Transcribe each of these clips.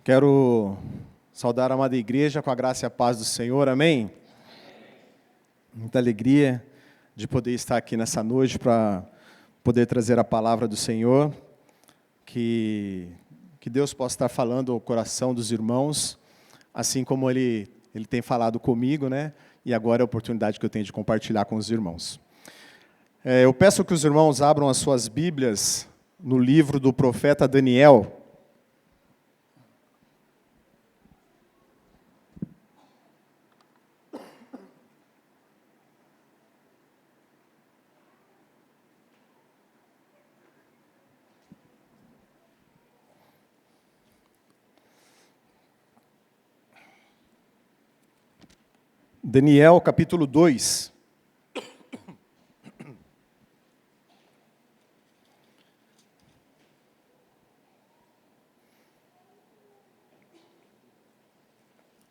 Quero saudar a amada igreja com a graça e a paz do Senhor, amém? Muita alegria de poder estar aqui nessa noite para poder trazer a palavra do Senhor, que Deus possa estar falando ao coração dos irmãos, assim como Ele tem falado comigo, né? E agora é a oportunidade que eu tenho de compartilhar com os irmãos. Eu peço que os irmãos abram as suas Bíblias no livro do profeta Daniel. Daniel, capítulo 2.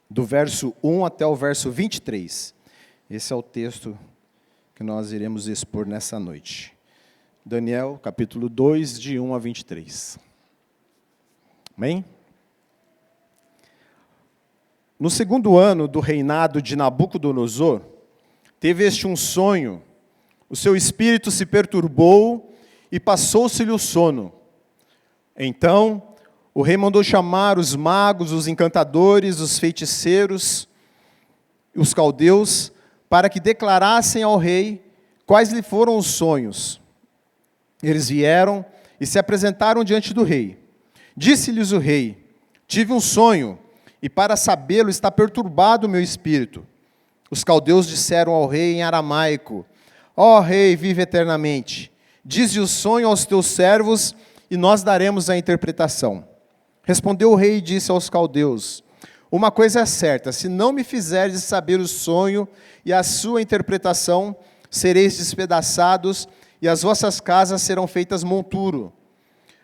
Do verso 1 até o verso 23. Esse é o texto que nós iremos expor nessa noite. Daniel, capítulo 2, de 1 a 23. Amém? No segundo ano do reinado de Nabucodonosor, teve este um sonho, o seu espírito se perturbou e passou-se-lhe o sono. Então, o rei mandou chamar os magos, os encantadores, os feiticeiros, os caldeus, para que declarassem ao rei quais lhe foram os sonhos. Eles vieram e se apresentaram diante do rei. Disse-lhes o rei: tive um sonho, e para sabê-lo está perturbado o meu espírito. Os caldeus disseram ao rei em aramaico: ó rei, vive eternamente. Dize o sonho aos teus servos, e nós daremos a interpretação. Respondeu o rei e disse aos caldeus: uma coisa é certa, se não me fizerdes saber o sonho e a sua interpretação, sereis despedaçados, e as vossas casas serão feitas monturo.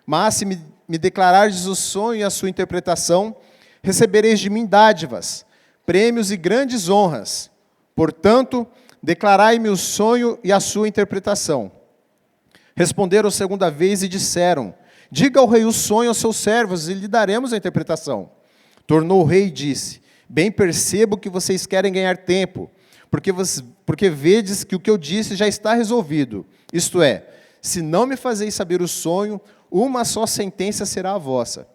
Mas se me declarardes o sonho e a sua interpretação, recebereis de mim dádivas, prêmios e grandes honras. Portanto, declarai-me o sonho e a sua interpretação. Responderam segunda vez e disseram: diga ao rei o sonho aos seus servos, e lhe daremos a interpretação. Tornou o rei e disse: bem percebo que vocês querem ganhar tempo, porque vedes que o que eu disse já está resolvido. Isto é, se não me fazeis saber o sonho, uma só sentença será a vossa.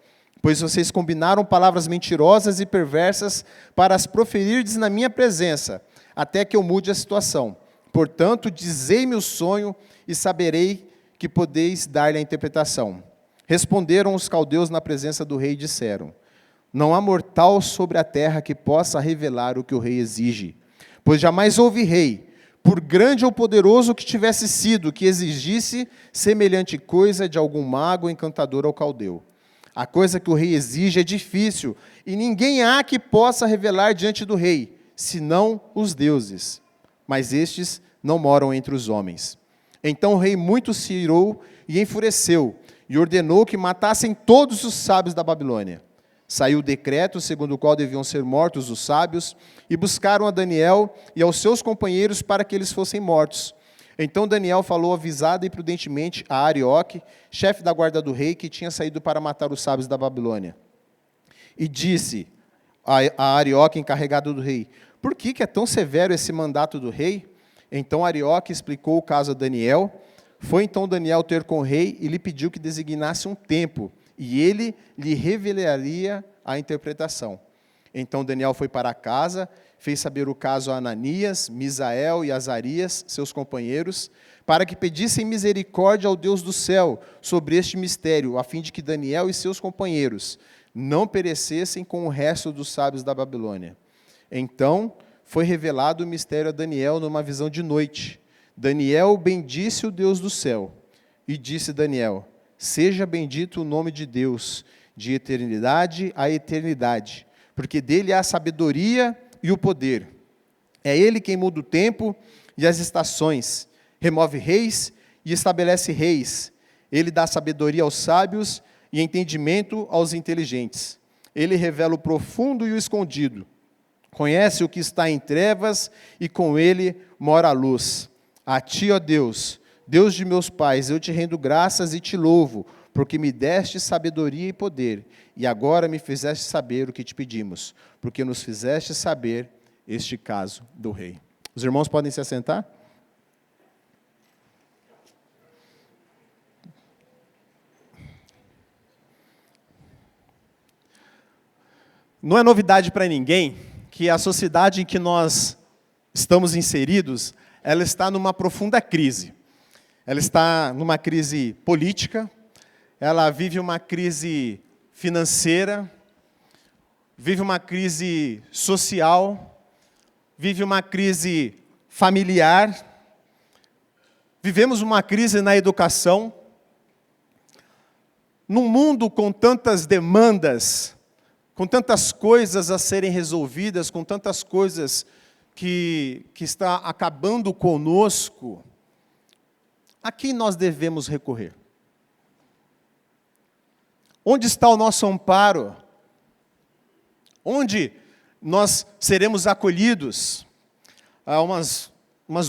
Pois vocês combinaram palavras mentirosas e perversas para as proferirdes na minha presença, até que eu mude a situação. Portanto, dizei-me o sonho e saberei que podeis dar-lhe a interpretação. Responderam os caldeus na presença do rei e disseram: não há mortal sobre a terra que possa revelar o que o rei exige, pois jamais houve rei, por grande ou poderoso que tivesse sido, que exigisse semelhante coisa de algum mago ou encantador ou caldeu. A coisa que o rei exige é difícil, e ninguém há que possa revelar diante do rei, senão os deuses. Mas estes não moram entre os homens. Então o rei muito se irou e enfureceu, e ordenou que matassem todos os sábios da Babilônia. Saiu o decreto segundo o qual deviam ser mortos os sábios, e buscaram a Daniel e aos seus companheiros para que eles fossem mortos. Então Daniel falou avisada e prudentemente a Arioque, chefe da guarda do rei, que tinha saído para matar os sábios da Babilônia. E disse a Arioque, encarregado do rei: por que é tão severo esse mandato do rei? Então Arioque explicou o caso a Daniel. Foi então Daniel ter com o rei e lhe pediu que designasse um tempo, e ele lhe revelaria a interpretação. Então Daniel foi para casa, fez saber o caso a Ananias, Misael e Azarias, seus companheiros, para que pedissem misericórdia ao Deus do céu sobre este mistério, a fim de que Daniel e seus companheiros não perecessem com o resto dos sábios da Babilônia. Então foi revelado o mistério a Daniel numa visão de noite. Daniel bendisse o Deus do céu, e disse Daniel: seja bendito o nome de Deus, de eternidade a eternidade, porque dele há a sabedoria e o poder. É ele quem muda o tempo e as estações, remove reis e estabelece reis. Ele dá sabedoria aos sábios e entendimento aos inteligentes. Ele revela o profundo e o escondido. Conhece o que está em trevas e com ele mora a luz. A ti, ó Deus, Deus de meus pais, eu te rendo graças e te louvo, porque me deste sabedoria e poder, e agora me fizeste saber o que te pedimos, porque nos fizeste saber este caso do rei. Os irmãos podem se assentar? Não é novidade para ninguém que a sociedade em que nós estamos inseridos, ela está numa profunda crise. Ela está numa crise política, ela vive uma crise financeira, vive uma crise social, vive uma crise familiar, vivemos uma crise na educação. Num mundo com tantas demandas, com tantas coisas a serem resolvidas, com tantas coisas que está acabando conosco, a quem nós devemos recorrer? Onde está o nosso amparo? Onde nós seremos acolhidos? Há umas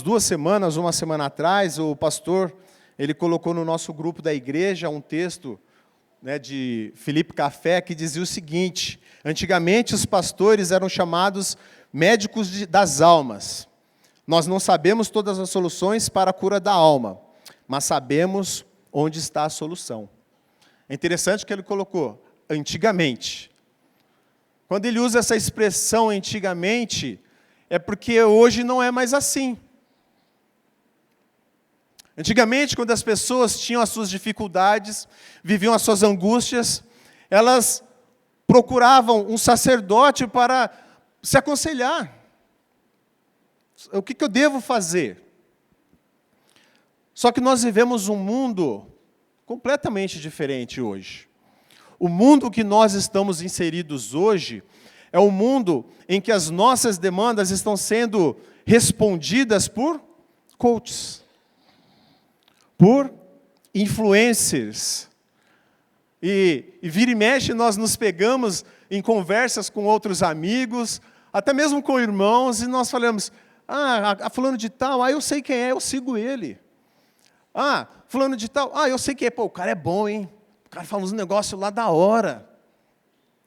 2 semanas, uma semana atrás, o pastor ele colocou no nosso grupo da igreja um texto, né, de Felipe Café, que dizia o seguinte: antigamente os pastores eram chamados médicos das almas. Nós não sabemos todas as soluções para a cura da alma, mas sabemos onde está a solução. É interessante que ele colocou antigamente. Quando ele usa essa expressão antigamente, é porque hoje não é mais assim. Antigamente, quando as pessoas tinham as suas dificuldades, viviam as suas angústias, elas procuravam um sacerdote para se aconselhar. O que eu devo fazer? Só que nós vivemos um mundo completamente diferente hoje. O mundo que nós estamos inseridos hoje é um mundo em que as nossas demandas estão sendo respondidas por coaches, por influencers. E vira e mexe nós nos pegamos em conversas com outros amigos, até mesmo com irmãos, e nós falamos: a fulano de tal, eu sei quem é, eu sigo ele. Fulano de tal, eu sei quem é, o cara é bom, hein? O cara fala uns negócios lá da hora.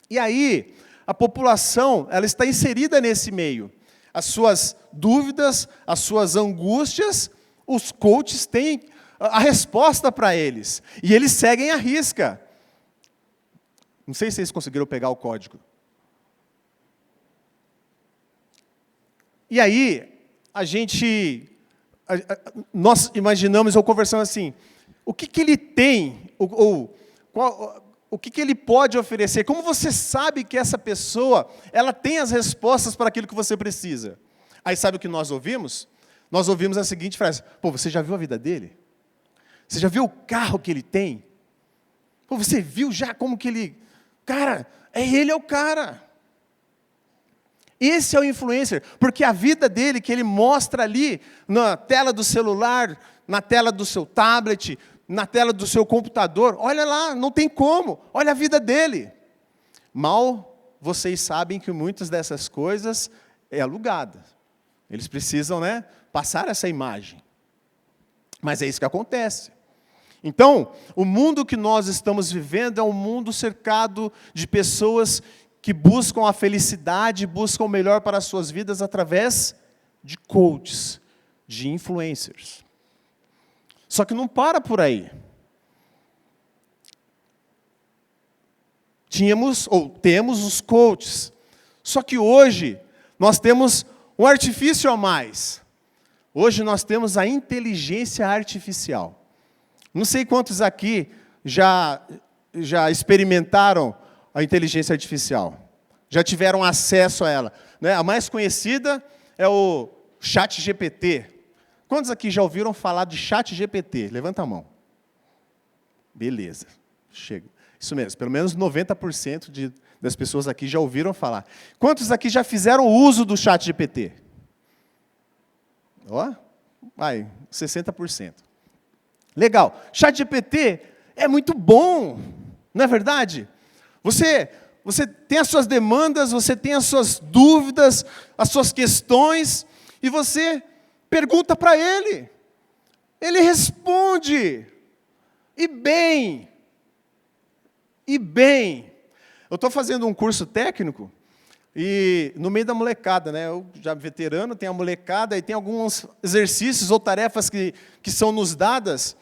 E aí, a população, ela está inserida nesse meio. As suas dúvidas, as suas angústias, os coaches têm a resposta para eles. E eles seguem à risca. Não sei se vocês conseguiram pegar o código. E aí, nós imaginamos, ou conversando assim, o que ele tem, o que ele pode oferecer? Como você sabe que essa pessoa, ela tem as respostas para aquilo que você precisa? Aí sabe o que nós ouvimos? Nós ouvimos a seguinte frase: você já viu a vida dele? Você já viu o carro que ele tem? Você viu já como que ele... Cara, ele é o cara. Esse é o influencer, porque a vida dele, que ele mostra ali, na tela do celular, na tela do seu tablet, na tela do seu computador, olha lá, não tem como, olha a vida dele. Mal vocês sabem que muitas dessas coisas é alugada. Eles precisam, passar essa imagem. Mas é isso que acontece. Então, o mundo que nós estamos vivendo é um mundo cercado de pessoas que buscam a felicidade, buscam o melhor para as suas vidas através de coaches, de influencers. Só que não para por aí. Temos os coaches. Só que hoje nós temos um artifício a mais. Hoje nós temos a inteligência artificial. Não sei quantos aqui já experimentaram a inteligência artificial. Já tiveram acesso a ela. A mais conhecida é o ChatGPT. Quantos aqui já ouviram falar de ChatGPT? Levanta a mão. Beleza. Chega. Isso mesmo, pelo menos 90% das pessoas aqui já ouviram falar. Quantos aqui já fizeram uso do ChatGPT? 60%. Legal. ChatGPT é muito bom, não é verdade? Você tem as suas demandas, você tem as suas dúvidas, as suas questões, e você pergunta para ele. Ele responde. E bem. e bem. Eu estou fazendo um curso técnico, e no meio da molecada, né? Eu já veterano, tem a molecada, e tem alguns exercícios ou tarefas que são nos dadas,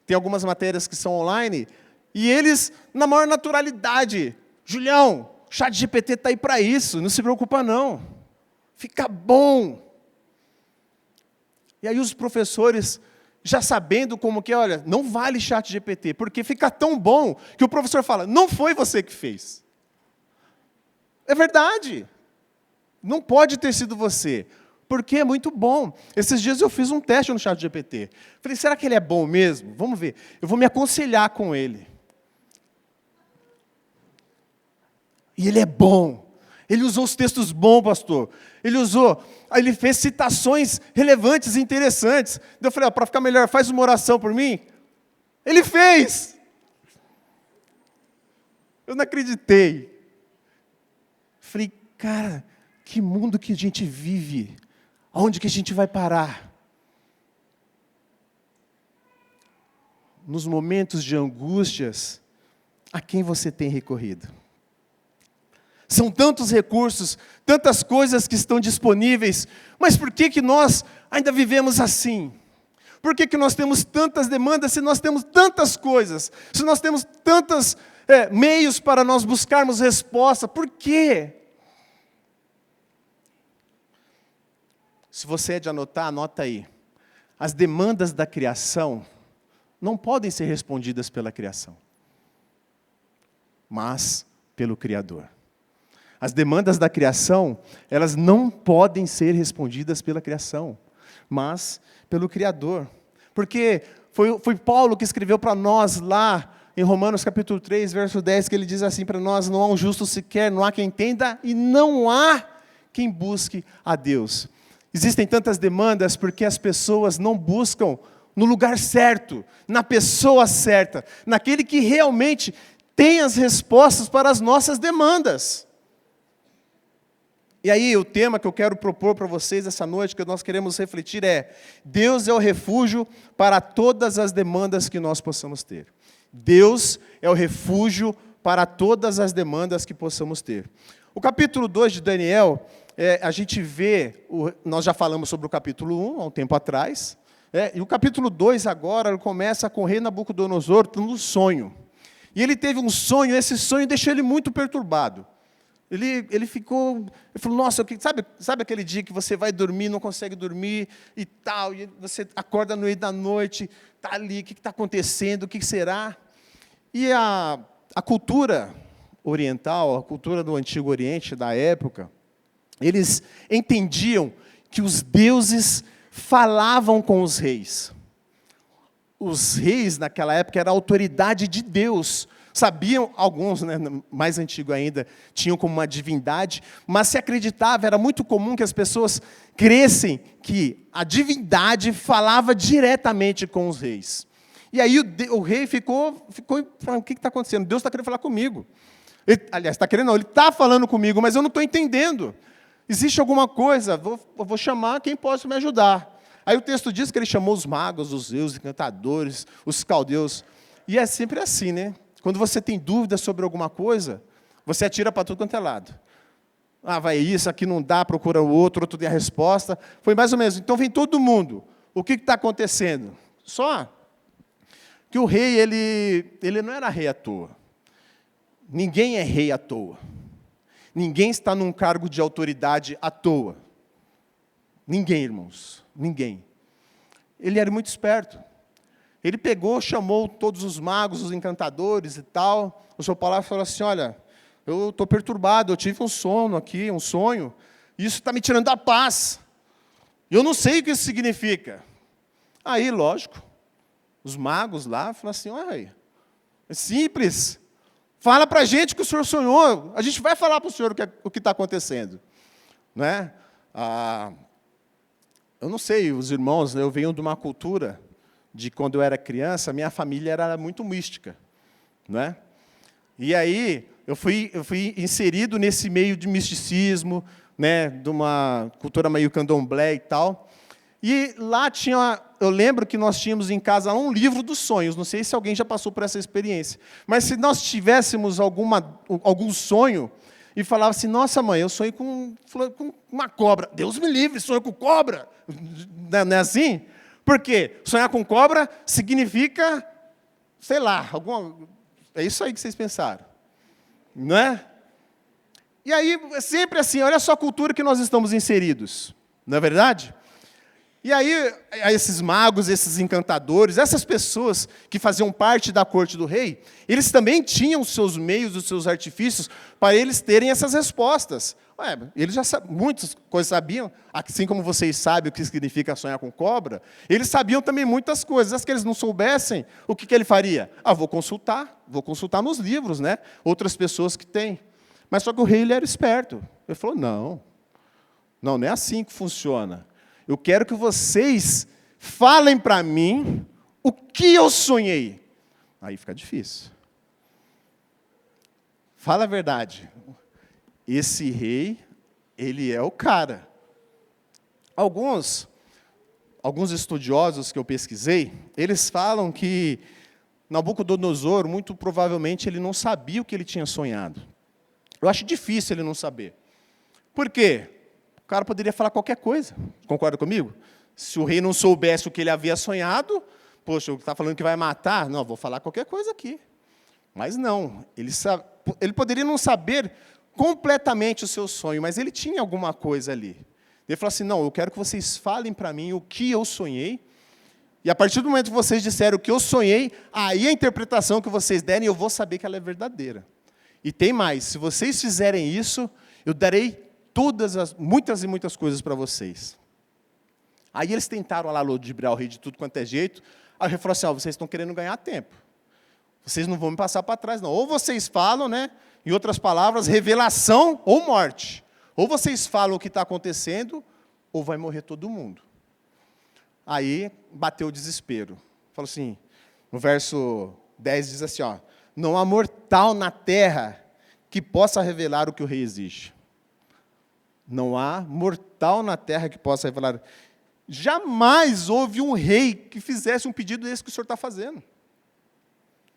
tem algumas matérias que são online, e eles, na maior naturalidade, Julião, o ChatGPT está aí para isso, não se preocupa não, fica bom. E aí os professores, já sabendo como que é, olha, não vale ChatGPT, porque fica tão bom que o professor fala, não foi você que fez. É verdade. Não pode ter sido você, porque é muito bom. Esses dias eu fiz um teste no ChatGPT. Falei, será que ele é bom mesmo? Vamos ver. Eu vou me aconselhar com ele. E ele é bom. Ele usou os textos bons, pastor. Ele fez citações relevantes e interessantes. Eu falei, para ficar melhor, faz uma oração por mim. Ele fez. Eu não acreditei. Falei, cara, que mundo que a gente vive. Aonde que a gente vai parar? Nos momentos de angústias, a quem você tem recorrido? São tantos recursos, tantas coisas que estão disponíveis, mas por que nós ainda vivemos assim? Por que nós temos tantas demandas, se nós temos tantas coisas, se nós temos tantos meios para nós buscarmos resposta? Por quê? Se você é de anotar, anota aí. As demandas da criação não podem ser respondidas pela criação, mas pelo Criador. As demandas da criação, elas não podem ser respondidas pela criação, mas pelo Criador. Porque foi Paulo que escreveu para nós lá em Romanos capítulo 3, verso 10, que ele diz assim para nós, não há um justo sequer, não há quem entenda e não há quem busque a Deus. Existem tantas demandas porque as pessoas não buscam no lugar certo, na pessoa certa, naquele que realmente tem as respostas para as nossas demandas. E aí, o tema que eu quero propor para vocês essa noite, que nós queremos refletir é: Deus é o refúgio para todas as demandas que nós possamos ter. Deus é o refúgio para todas as demandas que possamos ter. O capítulo 2 de Daniel, a gente vê, nós já falamos sobre o capítulo 1, há um tempo atrás, e o capítulo 2 agora, ele começa com o rei Nabucodonosor tendo um sonho. E ele teve um sonho, esse sonho deixou ele muito perturbado. Ele falou, nossa, sabe aquele dia que você vai dormir, não consegue dormir e tal, e você acorda no meio da noite, está ali, o que está acontecendo, o que será? E a cultura oriental, a cultura do Antigo Oriente, da época, eles entendiam que os deuses falavam com os reis. Os reis, naquela época, eram a autoridade de Deus. Sabiam, alguns, né, mais antigos ainda, tinham como uma divindade, mas se acreditava, era muito comum que as pessoas crescem que a divindade falava diretamente com os reis. E aí o rei ficou falando, o que está acontecendo? Deus está querendo falar comigo. Aliás, está querendo não, ele está falando comigo, mas eu não estou entendendo. Existe alguma coisa, eu vou chamar quem possa me ajudar. Aí o texto diz que ele chamou os magos, os zeus, os encantadores, os caldeus. E é sempre assim, né? Quando você tem dúvida sobre alguma coisa, você atira para tudo quanto é lado. Ah, vai isso, aqui não dá, procura o outro tem a resposta. Foi mais ou menos. Então vem todo mundo. O que está acontecendo? Só que o rei, ele não era rei à toa. Ninguém é rei à toa. Ninguém está num cargo de autoridade à toa. Ninguém, irmãos. Ninguém. Ele era muito esperto. Ele pegou, chamou todos os magos, os encantadores e tal. O seu palácio falou assim, olha, eu estou perturbado, eu tive um sono aqui, um sonho, e isso está me tirando da paz. Eu não sei o que isso significa. Aí, lógico, os magos lá falaram assim, olha, é simples, fala para a gente o que o senhor sonhou, a gente vai falar para o senhor o que está acontecendo. Não é? Eu não sei, os irmãos, eu venho de uma cultura de quando eu era criança, minha família era muito mística, não é? E aí eu fui inserido nesse meio de misticismo, né, de uma cultura meio candomblé e tal. E lá eu lembro que nós tínhamos em casa um livro dos sonhos, não sei se alguém já passou por essa experiência, mas se nós tivéssemos algum sonho, e falava assim, nossa mãe, eu sonhei com uma cobra, Deus me livre, sonho com cobra, não é assim? Por quê? Sonhar com cobra significa, sei lá, é isso aí que vocês pensaram, não é? E aí, é sempre assim, olha só a cultura que nós estamos inseridos, não é verdade? E aí, esses magos, esses encantadores, essas pessoas que faziam parte da corte do rei, eles também tinham os seus meios, os seus artifícios, para eles terem essas respostas. Eles muitas coisas sabiam, assim como vocês sabem o que significa sonhar com cobra, eles sabiam também muitas coisas. As que eles não soubessem, o que ele faria? Vou consultar nos livros, né? Outras pessoas que têm. Mas só que o rei ele era esperto. Ele falou, não é assim que funciona. Eu quero que vocês falem para mim o que eu sonhei. Aí fica difícil. Fala a verdade. Esse rei, ele é o cara. Alguns estudiosos que eu pesquisei, eles falam que Nabucodonosor, muito provavelmente, ele não sabia o que ele tinha sonhado. Eu acho difícil ele não saber. Por quê? O cara poderia falar qualquer coisa. Concorda comigo? Se o rei não soubesse o que ele havia sonhado, poxa, ele está falando que vai matar? Não, vou falar qualquer coisa aqui. Mas não, ele poderia não saber completamente o seu sonho, mas ele tinha alguma coisa ali. Ele falou assim, não, eu quero que vocês falem para mim o que eu sonhei, e a partir do momento que vocês disserem o que eu sonhei, aí a interpretação que vocês derem, eu vou saber que ela é verdadeira. E tem mais, se vocês fizerem isso, eu darei muitas e muitas coisas para vocês. Aí eles tentaram lá ludibriar o rei de tudo quanto é jeito, aí o rei falou assim, vocês estão querendo ganhar tempo. Vocês não vão me passar para trás, não. Ou vocês falam, né? Em outras palavras, revelação ou morte. Ou vocês falam o que está acontecendo, ou vai morrer todo mundo. Aí bateu o desespero. Falou assim, no verso 10 diz assim, não há mortal na terra que possa revelar o que o rei exige. Não há mortal na terra que possa revelar. Jamais houve um rei que fizesse um pedido desse que o senhor está fazendo.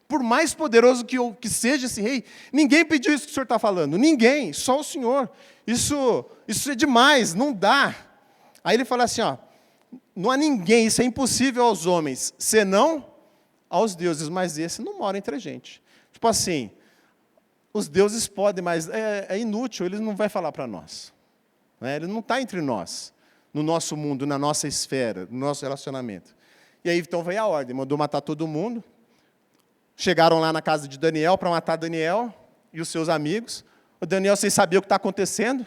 Por mais poderoso que seja esse rei, ninguém pediu isso que o senhor está falando. Ninguém, só o senhor. Isso é demais, não dá. Aí ele fala assim, não há ninguém, isso é impossível aos homens, senão aos deuses, mas esse não mora entre a gente. Tipo assim, os deuses podem, mas é inútil, ele não vai falar para nós. Né? Ele não está entre nós, no nosso mundo, na nossa esfera, no nosso relacionamento. E aí então veio a ordem, mandou matar todo mundo. Chegaram lá na casa de Daniel para matar Daniel e os seus amigos. O Daniel, sem saber o que está acontecendo,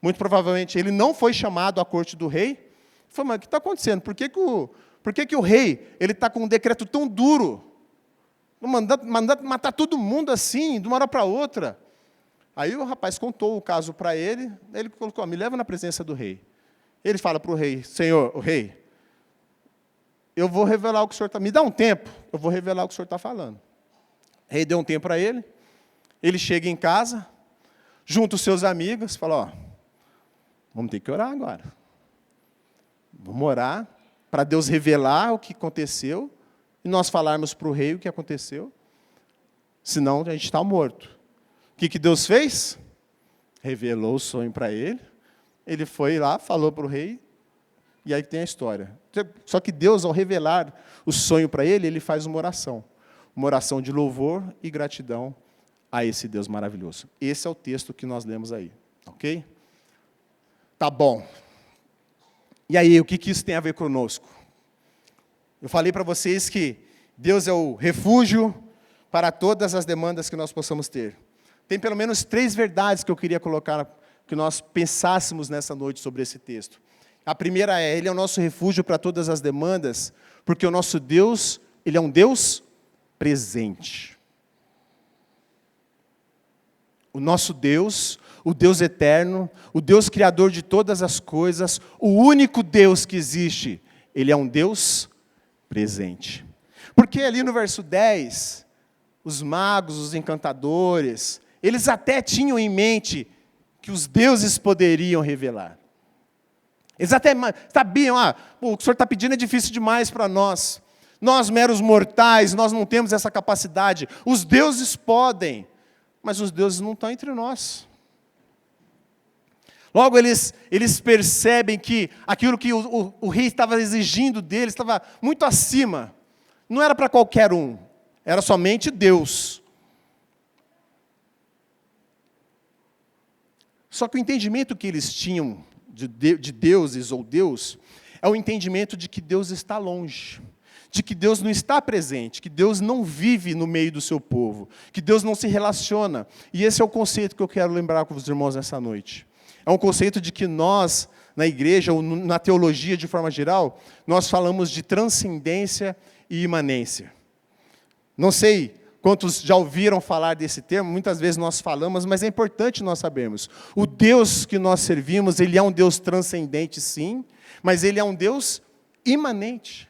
muito provavelmente ele não foi chamado à corte do rei. Ele falou, mas o que está acontecendo? Por que o rei está com um decreto tão duro? Mandando matar todo mundo assim, de uma hora para outra. Aí o rapaz contou o caso para ele colocou, me leva na presença do rei. Ele fala para o rei, Senhor, o rei, eu vou revelar o que o senhor está... Me dá um tempo, eu vou revelar o que o senhor está falando. O rei deu um tempo para ele, ele chega em casa, junta os seus amigos, fala, vamos ter que orar agora. Vamos orar para Deus revelar o que aconteceu e nós falarmos para o rei o que aconteceu, senão a gente está morto. O que Deus fez? Revelou o sonho para ele, ele foi lá, falou para o rei, e aí tem a história. Só que Deus, ao revelar o sonho para ele, ele faz uma oração de louvor e gratidão a esse Deus maravilhoso. Esse é o texto que nós lemos aí, ok? Tá bom. E aí, o que isso tem a ver conosco? Eu falei para vocês que Deus é o refúgio para todas as demandas que nós possamos ter. Tem pelo menos 3 verdades que eu queria colocar, que nós pensássemos nessa noite sobre esse texto. A primeira ele é o nosso refúgio para todas as demandas, porque o nosso Deus, ele é um Deus presente. O nosso Deus, o Deus eterno, o Deus criador de todas as coisas, o único Deus que existe, ele é um Deus presente. Porque ali no verso 10, os magos, os encantadores, eles até tinham em mente que os deuses poderiam revelar. Eles até sabiam, o que o Senhor está pedindo é difícil demais para nós. Nós, meros mortais, nós não temos essa capacidade. Os deuses podem, mas os deuses não estão entre nós. Logo, eles percebem que aquilo que o rei estava exigindo deles estava muito acima. Não era para qualquer um, era somente Deus. Só que o entendimento que eles tinham de deuses ou Deus é o entendimento de que Deus está longe, de que Deus não está presente, que Deus não vive no meio do seu povo, que Deus não se relaciona. E esse é o conceito que eu quero lembrar com os irmãos nessa noite. É um conceito de que nós, na igreja, ou na teologia de forma geral, nós falamos de transcendência e imanência. Não sei quantos já ouviram falar desse termo, muitas vezes nós falamos, mas é importante nós sabermos. O Deus que nós servimos, Ele é um Deus transcendente, sim, mas Ele é um Deus imanente.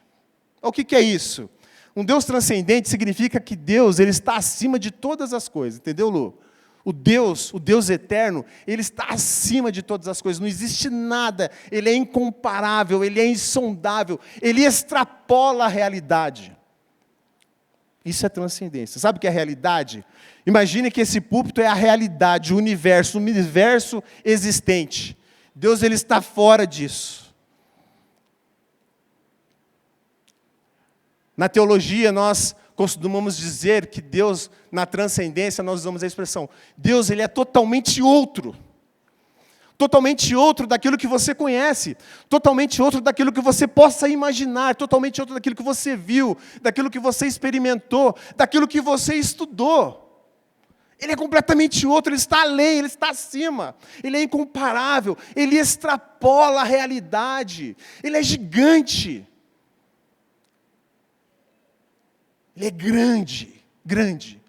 O que é isso? Um Deus transcendente significa que Deus ele está acima de todas as coisas, entendeu, Lu? O Deus eterno, Ele está acima de todas as coisas, não existe nada, Ele é incomparável, Ele é insondável, Ele extrapola a realidade. Isso é transcendência. Sabe o que é realidade? Imagine que esse púlpito é a realidade, o universo existente. Deus ele está fora disso. Na teologia, nós costumamos dizer que Deus, na transcendência, nós usamos a expressão, Deus ele é totalmente outro daquilo que você conhece, totalmente outro daquilo que você possa imaginar, totalmente outro daquilo que você viu, daquilo que você experimentou, daquilo que você estudou. Ele é completamente outro, Ele está além, Ele está acima, Ele é incomparável, Ele extrapola a realidade, Ele é gigante. Ele é grande.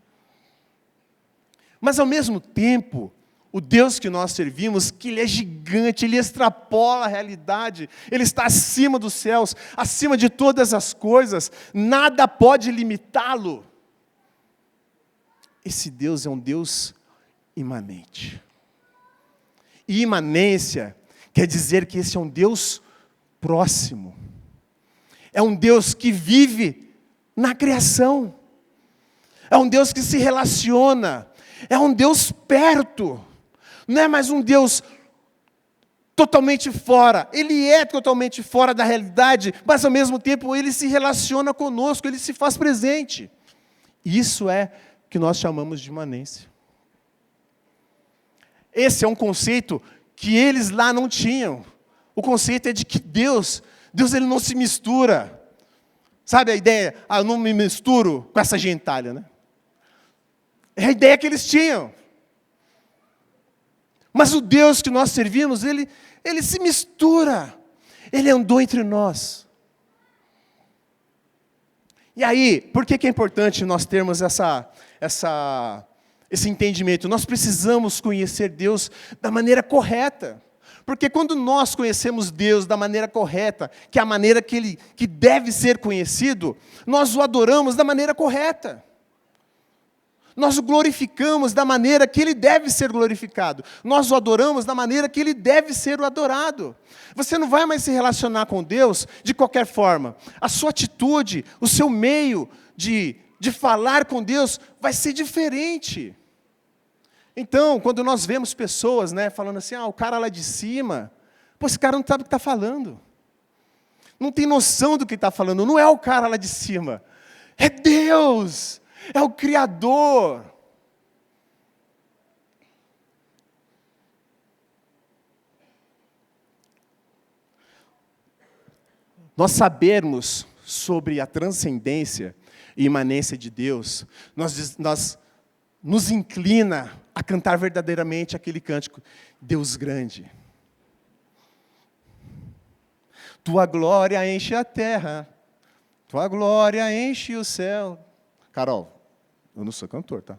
Mas, ao mesmo tempo, o Deus que nós servimos, que Ele é gigante, Ele extrapola a realidade, Ele está acima dos céus, acima de todas as coisas, nada pode limitá-lo. Esse Deus é um Deus imanente. E imanência quer dizer que esse é um Deus próximo. É um Deus que vive na criação. É um Deus que se relaciona. É um Deus perto. Não é mais um Deus totalmente fora. Ele é totalmente fora da realidade, mas ao mesmo tempo Ele se relaciona conosco, Ele se faz presente. Isso é que nós chamamos de imanência. Esse é um conceito que eles lá não tinham. O conceito é de que Deus ele não se mistura. Sabe a ideia? Eu não me misturo com essa gentalha, né? É a ideia que eles tinham. Mas o Deus que nós servimos, Ele se mistura. Ele andou entre nós. E aí, por que é importante nós termos esse entendimento? Nós precisamos conhecer Deus da maneira correta. Porque quando nós conhecemos Deus da maneira correta, que é a maneira que deve ser conhecido, nós o adoramos da maneira correta. Nós o glorificamos da maneira que Ele deve ser glorificado. Nós o adoramos da maneira que Ele deve ser adorado. Você não vai mais se relacionar com Deus de qualquer forma. A sua atitude, o seu meio de falar com Deus vai ser diferente. Então, quando nós vemos pessoas, falando assim, o cara lá de cima, esse cara não sabe o que está falando. Não tem noção do que está falando. Não é o cara lá de cima. É Deus. É o Criador. Nós sabermos sobre a transcendência e imanência de Deus, nós nos inclina a cantar verdadeiramente aquele cântico, Deus grande. Tua glória enche a terra, tua glória enche o céu. Carol, eu não sou cantor, tá?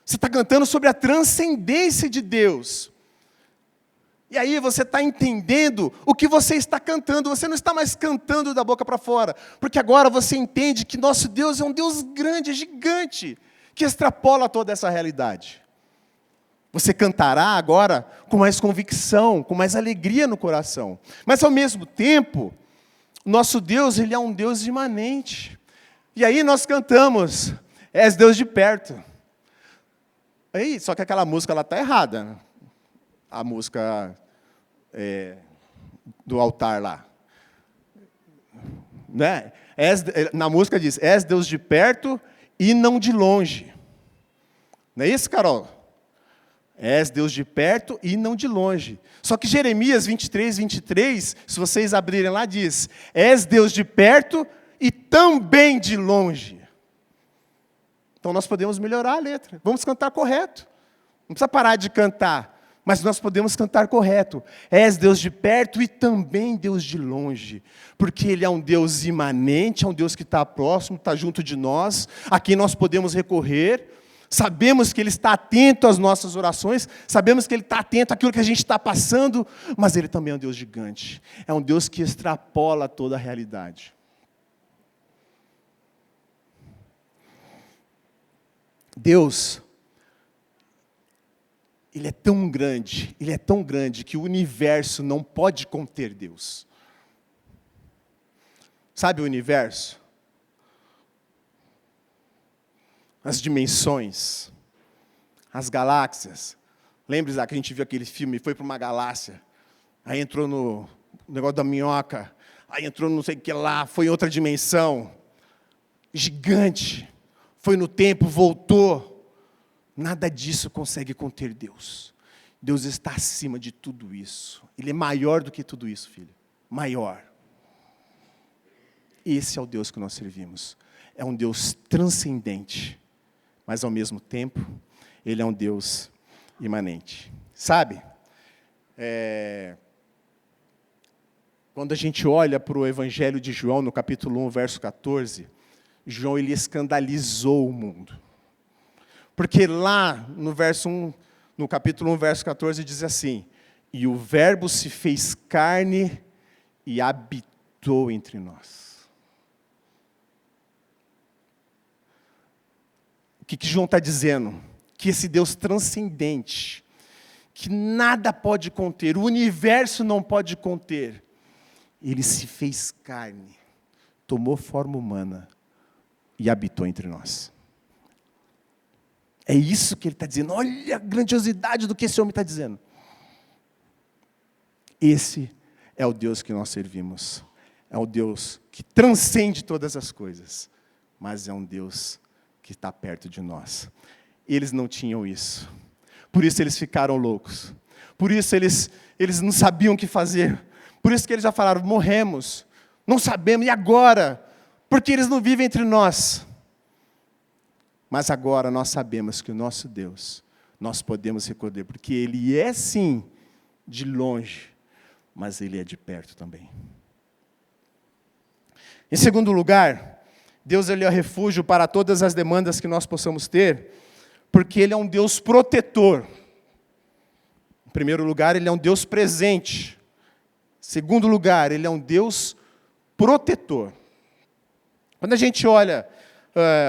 Você está cantando sobre a transcendência de Deus. E aí você está entendendo o que você está cantando. Você não está mais cantando da boca para fora. Porque agora você entende que nosso Deus é um Deus grande, gigante, que extrapola toda essa realidade. Você cantará agora com mais convicção, com mais alegria no coração. Mas, ao mesmo tempo, nosso Deus, Ele é um Deus imanente. E aí nós cantamos, és Deus de perto. Aí, só que aquela música está errada. A música do altar lá. Né? Na música diz, és Deus de perto e não de longe. Não é isso, Carol? És Deus de perto e não de longe. Só que Jeremias 23, 23, se vocês abrirem lá, diz, és Deus de perto e também de longe. Então nós podemos melhorar a letra. Vamos cantar correto. Não precisa parar de cantar, mas nós podemos cantar correto. És Deus de perto e também Deus de longe. Porque Ele é um Deus imanente, é um Deus que está próximo, está junto de nós, a quem nós podemos recorrer. Sabemos que Ele está atento às nossas orações, sabemos que Ele está atento àquilo que a gente está passando, mas Ele também é um Deus gigante. É um Deus que extrapola toda a realidade. Deus, Ele é tão grande que o universo não pode conter Deus. Sabe o universo? As dimensões, as galáxias. Lembra que a gente viu aquele filme, foi para uma galáxia, aí entrou no negócio da minhoca, aí entrou no não sei o que lá, foi em outra dimensão, gigante, foi no tempo, voltou. Nada disso consegue conter Deus. Deus está acima de tudo isso. Ele é maior do que tudo isso, filho. Maior. Esse é o Deus que nós servimos. É um Deus transcendente. Mas, ao mesmo tempo, Ele é um Deus imanente. Sabe? Quando a gente olha para o Evangelho de João, no capítulo 1, verso 14, João ele escandalizou o mundo. Porque lá no verso 1, no capítulo 1, verso 14, diz assim, e o Verbo se fez carne e habitou entre nós. O que João está dizendo? Que esse Deus transcendente, que nada pode conter, o universo não pode conter, Ele se fez carne, tomou forma humana e habitou entre nós. É isso que Ele está dizendo. Olha a grandiosidade do que esse homem está dizendo. Esse é o Deus que nós servimos. É o Deus que transcende todas as coisas, mas é um Deus que está perto de nós. Eles não tinham isso. Por isso eles ficaram loucos. Por isso eles não sabiam o que fazer. Por isso que eles já falaram, morremos. Não sabemos, e agora? Porque eles não vivem entre nós. Mas agora nós sabemos que o nosso Deus, nós podemos recorrer, porque Ele é sim de longe, mas Ele é de perto também. Em segundo lugar, Deus ele é o refúgio para todas as demandas que nós possamos ter, porque Ele é um Deus protetor. Em primeiro lugar, Ele é um Deus presente. Em segundo lugar, Ele é um Deus protetor. Quando a gente olha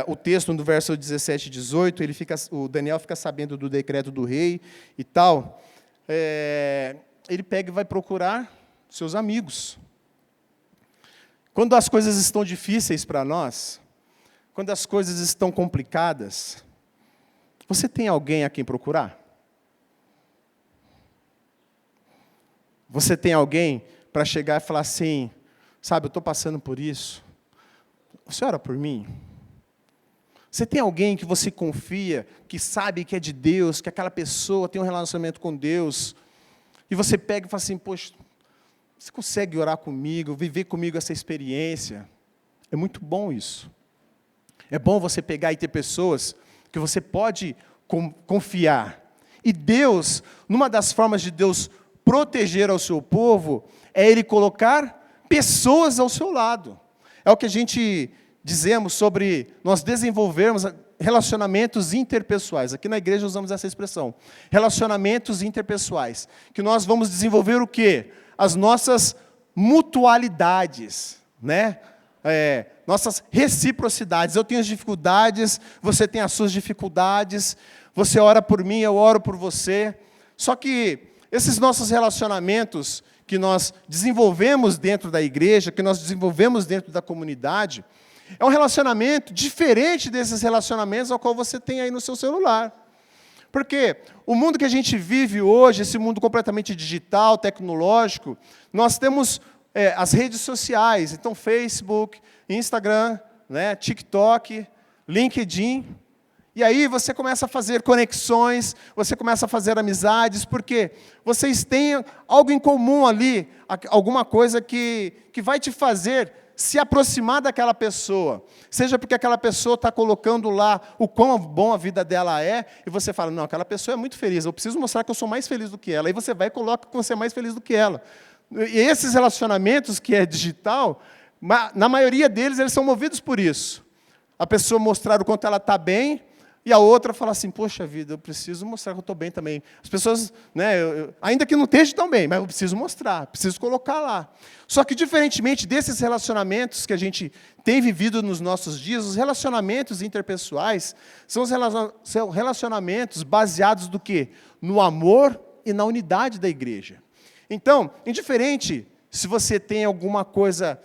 o texto no verso 17 e 18, o Daniel fica sabendo do decreto do rei e tal, ele pega e vai procurar seus amigos. Quando as coisas estão difíceis para nós, quando as coisas estão complicadas, você tem alguém a quem procurar? Você tem alguém para chegar e falar assim, sabe, eu estou passando por isso, você ora por mim? Você tem alguém que você confia, que sabe que é de Deus, que aquela pessoa tem um relacionamento com Deus, e você pega e fala assim, poxa, você consegue orar comigo, viver comigo essa experiência? É muito bom isso. É bom você pegar e ter pessoas que você pode confiar. E Deus, numa das formas de Deus proteger ao seu povo, é Ele colocar pessoas ao seu lado. É o que a gente dizemos sobre nós desenvolvermos relacionamentos interpessoais. Aqui na igreja usamos essa expressão. Relacionamentos interpessoais. Que nós vamos desenvolver o quê? As nossas mutualidades, né? nossas reciprocidades. Eu tenho as dificuldades, você tem as suas dificuldades, você ora por mim, eu oro por você. Só que esses nossos relacionamentos que nós desenvolvemos dentro da igreja, que nós desenvolvemos dentro da comunidade, é um relacionamento diferente desses relacionamentos ao qual você tem aí no seu celular. Porque o mundo que a gente vive hoje, esse mundo completamente digital, tecnológico, nós temos as redes sociais, então Facebook, Instagram, né, TikTok, LinkedIn. E aí você começa a fazer conexões, você começa a fazer amizades, porque vocês têm algo em comum ali, alguma coisa que vai te fazer se aproximar daquela pessoa. Seja porque aquela pessoa está colocando lá o quão bom a vida dela é, e você fala, não, aquela pessoa é muito feliz, eu preciso mostrar que eu sou mais feliz do que ela. Aí você vai e coloca que você é mais feliz do que ela. E esses relacionamentos que é digital, na maioria deles, eles são movidos por isso. A pessoa mostrar o quanto ela está bem, e a outra fala assim, poxa vida, eu preciso mostrar que eu estou bem também. As pessoas, né, ainda que não esteja tão bem, mas eu preciso mostrar, preciso colocar lá. Só que, diferentemente desses relacionamentos que a gente tem vivido nos nossos dias, os relacionamentos interpessoais são relacionamentos baseados do quê? No amor e na unidade da igreja. Então, indiferente se você tem alguma coisa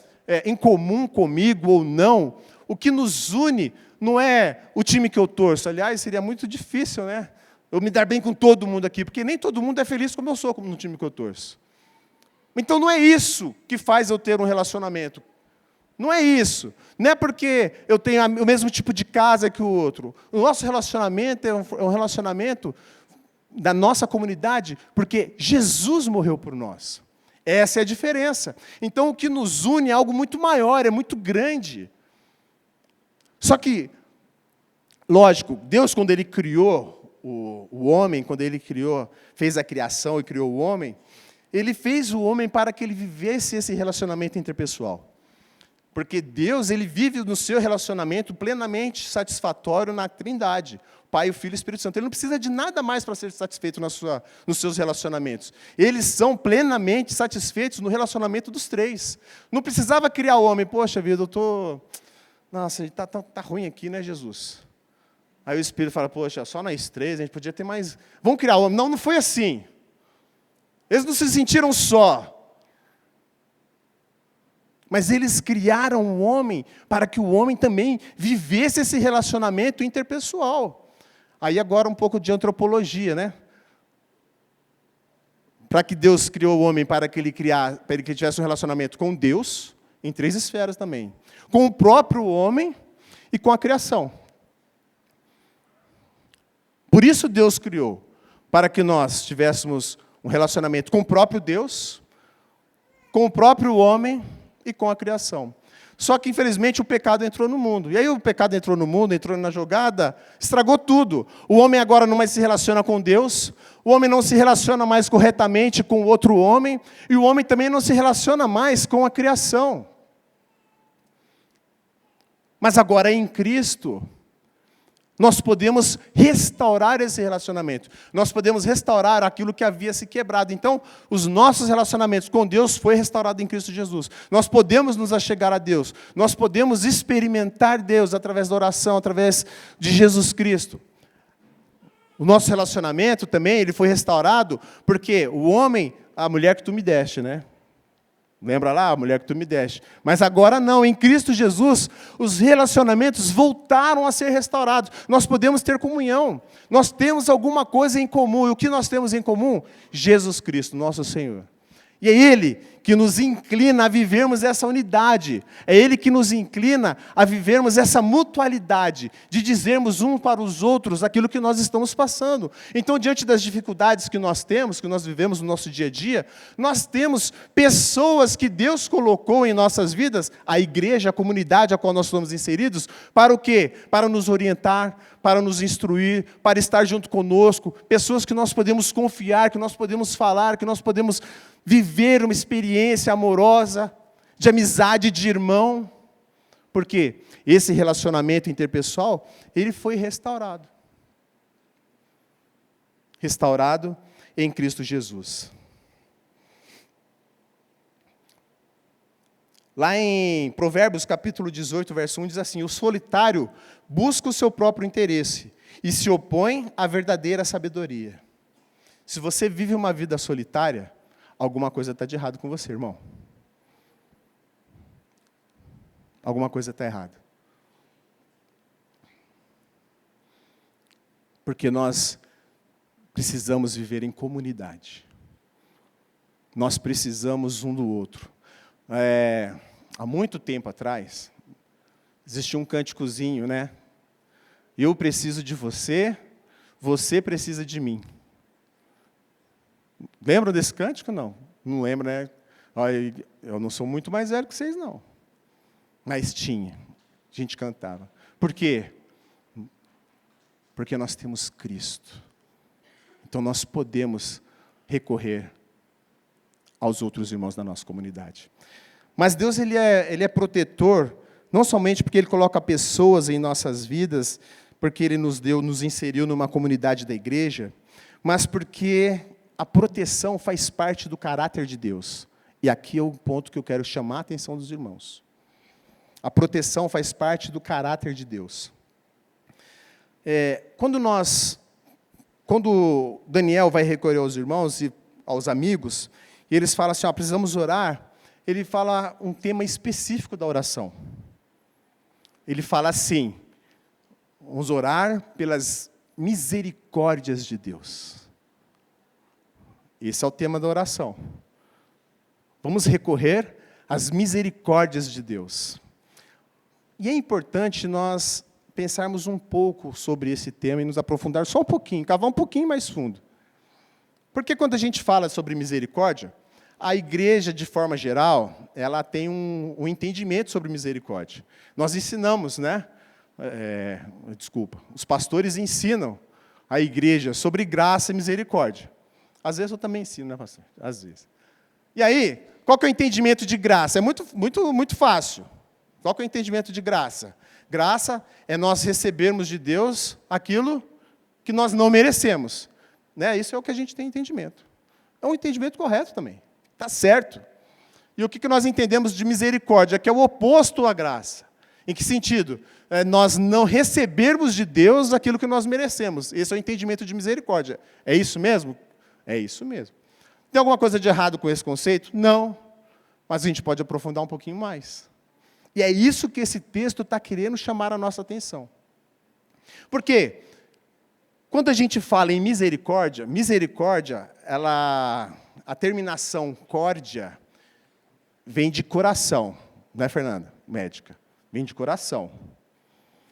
em comum comigo ou não, o que nos une não é o time que eu torço. Aliás, seria muito difícil, né? Eu me dar bem com todo mundo aqui, porque nem todo mundo é feliz como eu sou no time que eu torço. Então, não é isso que faz eu ter um relacionamento. Não é isso. Não é porque eu tenho o mesmo tipo de casa que o outro. O nosso relacionamento é um relacionamento da nossa comunidade, porque Jesus morreu por nós. Essa é a diferença. Então, o que nos une é algo muito maior, é muito grande. Só que, lógico, Deus, quando Ele criou o homem, quando Ele fez a criação e criou o homem, Ele fez o homem para que ele vivesse esse relacionamento interpessoal. Porque Deus, Ele vive no seu relacionamento plenamente satisfatório na Trindade. Pai, o Filho e o Espírito Santo. Ele não precisa de nada mais para ser satisfeito nos seus relacionamentos. Eles são plenamente satisfeitos no relacionamento dos três. Não precisava criar o homem. Poxa vida, eu estou... Nossa, está ruim aqui, né, Jesus? Aí o Espírito fala, poxa, só nós três, a gente podia ter mais... Vamos criar o homem. Não, não foi assim. Eles não se sentiram só. Mas eles criaram o homem para que o homem também vivesse esse relacionamento interpessoal. Aí agora um pouco de antropologia, né? Para que Deus criou o homem para que ele tivesse um relacionamento com Deus, em 3 esferas também. Com o próprio homem e com a criação. Por isso Deus criou, para que nós tivéssemos um relacionamento com o próprio Deus, com o próprio homem e com a criação. Só que, infelizmente, o pecado entrou no mundo. E aí o pecado entrou no mundo, entrou na jogada, estragou tudo. O homem agora não mais se relaciona com Deus, o homem não se relaciona mais corretamente com o outro homem, e o homem também não se relaciona mais com a criação. Mas agora, em Cristo, nós podemos restaurar esse relacionamento. Nós podemos restaurar aquilo que havia se quebrado. Então, os nossos relacionamentos com Deus foi restaurado em Cristo Jesus. Nós podemos nos achegar a Deus. Nós podemos experimentar Deus através da oração, através de Jesus Cristo. O nosso relacionamento também, ele foi restaurado porque o homem, a mulher que tu me deste, né? Lembra lá, a mulher que tu me deste. Mas agora não, em Cristo Jesus, os relacionamentos voltaram a ser restaurados. Nós podemos ter comunhão. Nós temos alguma coisa em comum. E o que nós temos em comum? Jesus Cristo, nosso Senhor. E é Ele que nos inclina a vivermos essa unidade. É Ele que nos inclina a vivermos essa mutualidade, de dizermos uns para os outros aquilo que nós estamos passando. Então, diante das dificuldades que nós temos, que nós vivemos no nosso dia a dia, nós temos pessoas que Deus colocou em nossas vidas, a igreja, a comunidade a qual nós somos inseridos, para o quê? Para nos orientar, para nos instruir, para estar junto conosco, pessoas que nós podemos confiar, que nós podemos falar, que nós podemos viver uma experiência amorosa, de amizade, de irmão. Porque esse relacionamento interpessoal, ele foi restaurado. Restaurado em Cristo Jesus. Lá em Provérbios, capítulo 18, verso 1, diz assim: o solitário busca o seu próprio interesse e se opõe à verdadeira sabedoria. Se você vive uma vida solitária, alguma coisa está de errado com você, irmão. Alguma coisa está errada. Porque nós precisamos viver em comunidade. Nós precisamos um do outro. Há muito tempo atrás, existia um cânticozinho, né? Eu preciso de você, você precisa de mim. Lembram desse cântico? Não. Não lembro, né? Eu não sou muito mais velho que vocês, não. Mas tinha. A gente cantava. Por quê? Porque nós temos Cristo. Então nós podemos recorrer aos outros irmãos da nossa comunidade. Mas Deus ele é protetor, não somente porque Ele coloca pessoas em nossas vidas, porque Ele nos inseriu numa comunidade da igreja, mas porque a proteção faz parte do caráter de Deus. E aqui é o ponto que eu quero chamar a atenção dos irmãos. A proteção faz parte do caráter de Deus. Quando Daniel vai recorrer aos irmãos e aos amigos, e eles falam assim, precisamos orar, ele fala um tema específico da oração. Ele fala assim, vamos orar pelas misericórdias de Deus. Esse é o tema da oração. Vamos recorrer às misericórdias de Deus. E é importante nós pensarmos um pouco sobre esse tema e nos aprofundar só um pouquinho, cavar um pouquinho mais fundo. Porque quando a gente fala sobre misericórdia, a igreja, de forma geral, ela tem um entendimento sobre misericórdia. Nós ensinamos, né? Os pastores ensinam a igreja sobre graça e misericórdia. Às vezes eu também ensino, né, pastor? Às vezes. E aí, qual que é o entendimento de graça? É muito fácil. Qual que é o entendimento de graça? Graça é nós recebermos de Deus aquilo que nós não merecemos. Né? Isso é o que a gente tem entendimento. É um entendimento correto também. Está certo. E o que nós entendemos de misericórdia? Que é o oposto à graça. Em que sentido? Nós não recebermos de Deus aquilo que nós merecemos. Esse é o entendimento de misericórdia. É isso mesmo? É isso mesmo. Tem alguma coisa de errado com esse conceito? Não. Mas a gente pode aprofundar um pouquinho mais. E é isso que esse texto está querendo chamar a nossa atenção. Por quê? Quando a gente fala em misericórdia, a terminação córdia vem de coração. Não é, Fernanda? Médica. Vem de coração.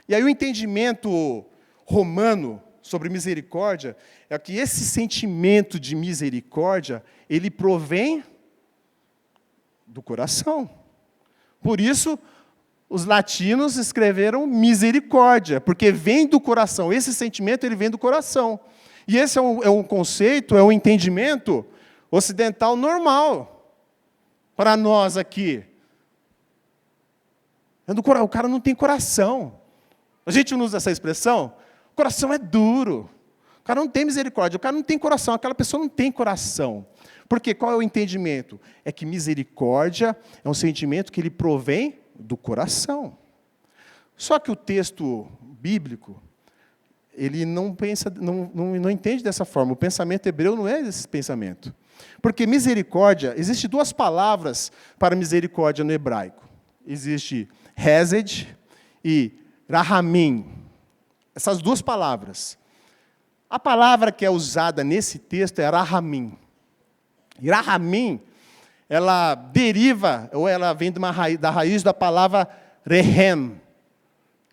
E aí o entendimento romano sobre misericórdia é que esse sentimento de misericórdia, ele provém do coração. Por isso, os latinos escreveram misericórdia, porque vem do coração. Esse sentimento, ele vem do coração. E esse é um conceito, é um entendimento ocidental normal para nós aqui. O cara não tem coração. A gente não usa essa expressão? O coração é duro. O cara não tem misericórdia, o cara não tem coração, aquela pessoa não tem coração. Porque qual é o entendimento? É que misericórdia é um sentimento que ele provém do coração. Só que o texto bíblico, ele não entende dessa forma. O pensamento hebreu não é esse pensamento. Porque misericórdia, existem duas palavras para misericórdia no hebraico. Existe hesed e rahamim. Essas duas palavras. A palavra que é usada nesse texto é rahamim. E rahamim, ela deriva, ou ela vem da raiz da palavra rehem,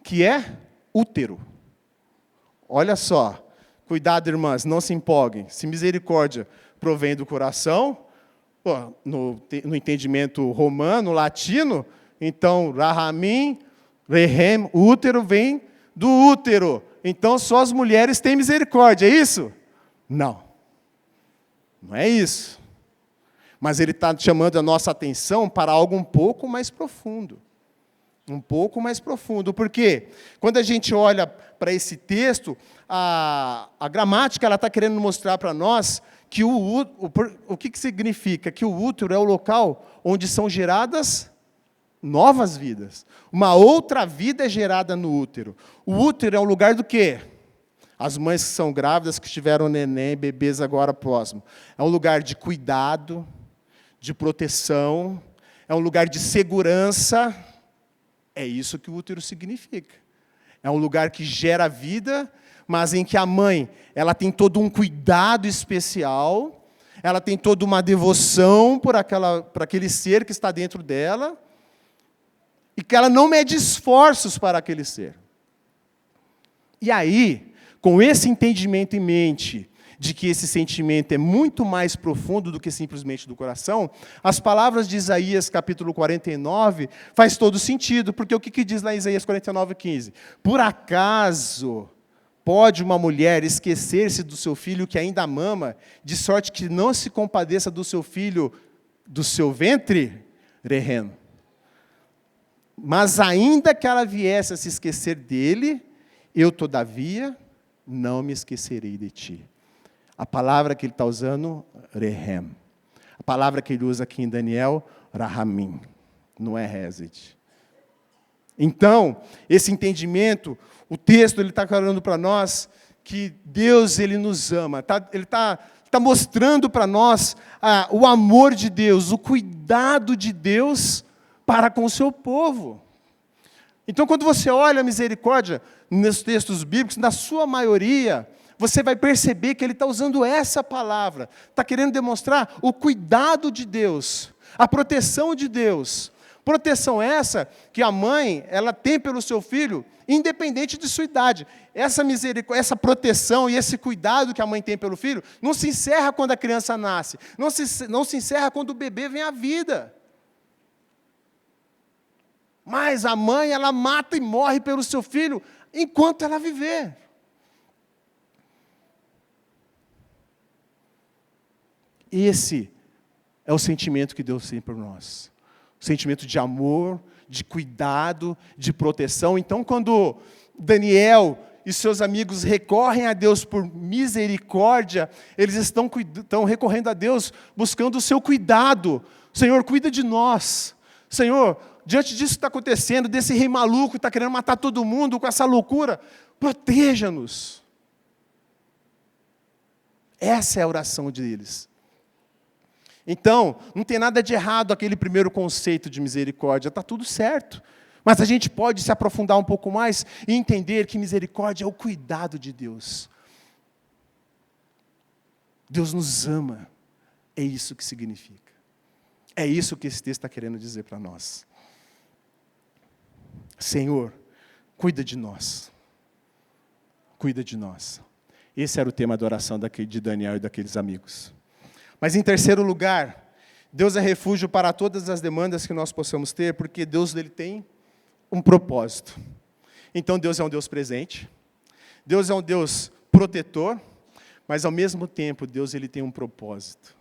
que é útero. Olha só, cuidado, irmãs, não se empolguem. Se misericórdia provém do coração, no entendimento romano, latino, então rahamim, rehem, útero, vem do útero. Então só as mulheres têm misericórdia, é isso? Não. Não é isso. Mas ele está chamando a nossa atenção para algo um pouco mais profundo. Um pouco mais profundo. Por quê? Quando a gente olha para esse texto, a gramática está querendo mostrar para nós que o que significa? Que o útero é o local onde são geradas novas vidas. Uma outra vida é gerada no útero. O útero é um lugar do quê? As mães que são grávidas, que tiveram neném, bebês agora próximo. É um lugar de cuidado, de proteção, é um lugar de segurança. É isso que o útero significa. É um lugar que gera vida, mas em que a mãe ela tem todo um cuidado especial, ela tem toda uma devoção por aquele ser que está dentro dela, e que ela não mede esforços para aquele ser. E aí, com esse entendimento em mente, de que esse sentimento é muito mais profundo do que simplesmente do coração, as palavras de Isaías, capítulo 49, faz todo sentido, porque o que diz lá em Isaías 49:15? Por acaso pode uma mulher esquecer-se do seu filho que ainda mama, de sorte que não se compadeça do seu filho do seu ventre? Rehem. Mas ainda que ela viesse a se esquecer dele, eu, todavia, não me esquecerei de ti. A palavra que ele está usando, Rehem. A palavra que ele usa aqui em Daniel, Rahamim. Não é Hesed. Então, esse entendimento, o texto ele está falando para nós que Deus ele nos ama. Ele está mostrando para nós o amor de Deus, o cuidado de Deus para com o seu povo. Então, quando você olha a misericórdia nos textos bíblicos, na sua maioria, você vai perceber que ele está usando essa palavra. Está querendo demonstrar o cuidado de Deus, a proteção de Deus. Proteção essa que a mãe ela tem pelo seu filho, independente de sua idade. Essa misericórdia, essa proteção e esse cuidado que a mãe tem pelo filho, não se encerra quando a criança nasce. Não se encerra quando o bebê vem à vida. Mas a mãe, ela mata e morre pelo seu filho enquanto ela viver. Esse é o sentimento que Deus tem por nós. O sentimento de amor, de cuidado, de proteção. Então, quando Daniel e seus amigos recorrem a Deus por misericórdia, eles estão recorrendo a Deus, buscando o seu cuidado. Senhor, cuida de nós. Senhor, diante disso que está acontecendo, desse rei maluco que está querendo matar todo mundo com essa loucura, proteja-nos. Essa é a oração deles. Então, não tem nada de errado aquele primeiro conceito de misericórdia, está tudo certo. Mas a gente pode se aprofundar um pouco mais e entender que misericórdia é o cuidado de Deus. Deus nos ama, é isso que significa. É isso que esse texto está querendo dizer para nós. Senhor, cuida de nós. Cuida de nós. Esse era o tema da oração de Daniel e daqueles amigos. Mas em terceiro lugar, Deus é refúgio para todas as demandas que nós possamos ter, porque Deus ele tem um propósito. Então Deus é um Deus presente, Deus é um Deus protetor, mas ao mesmo tempo Deus ele tem um propósito.